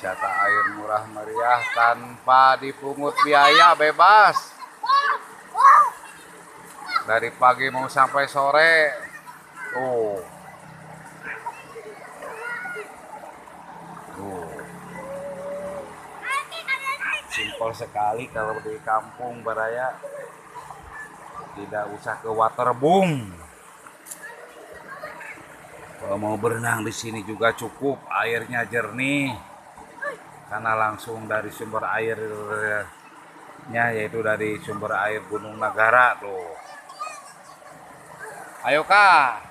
Wisata air murah meriah tanpa dipungut biaya, bebas. Dari pagi mau sampai sore. Tuh. Tuh. Simpel sekali kalau di kampung Baraya. Tidak usah ke waterboom. Kalau mau berenang di sini juga cukup, airnya jernih. Karena langsung dari sumber airnya, yaitu dari sumber air Gunung Nagara tuh. Ayo Kak.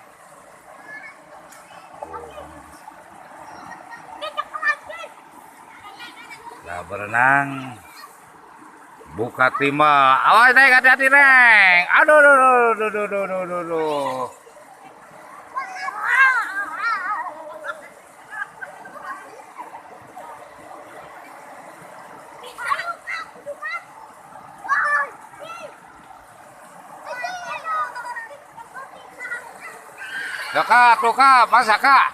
Nah, berenang. Buka timah. Awas Neng, hati-hati Neng. Aduh, aduh, aduh, aduh, aduh, aduh, aduh. Ya Kak, tuh Kak, masa Kak?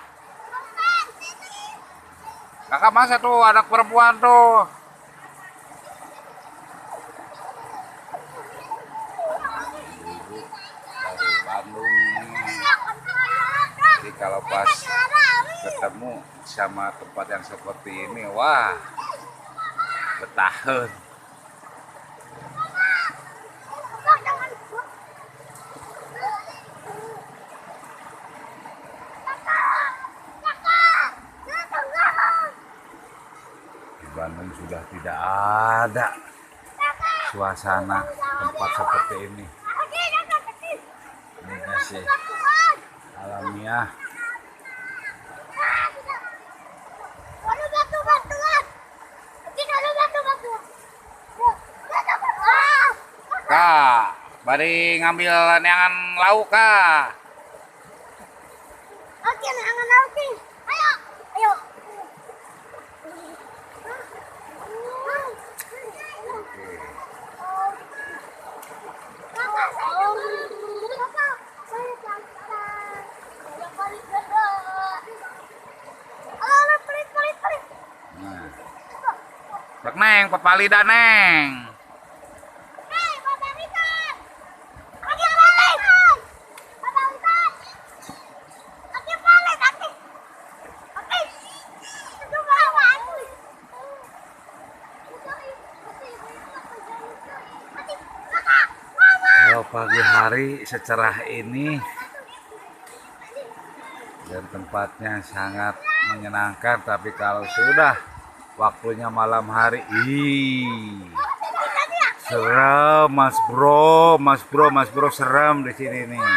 Kakak masa tuh anak perempuan tuh. Ibu dari Bandung nih. Jadi kalau pas ketemu sama tempat yang seperti ini, wah, betahan. Di Bandung sudah tidak ada suasana tempat seperti ini. Ini masih alamiah. Kak, bari ngambil neangan lauk Kak. Oke, neangan lauk nih. Ayo, ayo. Nah. Cek Neng, papalida Neng. Kalau pagi hari secerah ini dan tempatnya sangat menyenangkan, tapi kalau sudah waktunya malam hari, serem Mas Bro, serem di sini nih.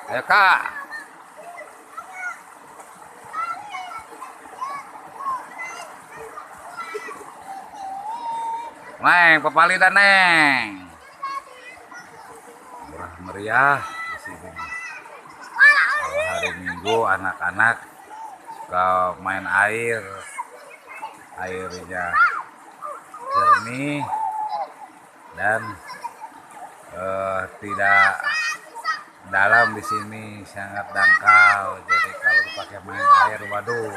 Ayo Kak. Neng, papalida Neng. Murah meriah di sini. Kalau hari Minggu anak-anak suka main air, airnya jernih dan tidak dalam di sini, sangat dangkal. Jadi kalau dipakai main air, waduh.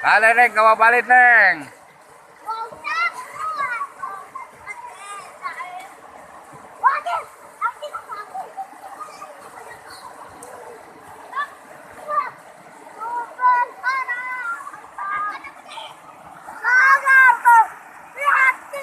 Ada Neng, kamu balik Neng.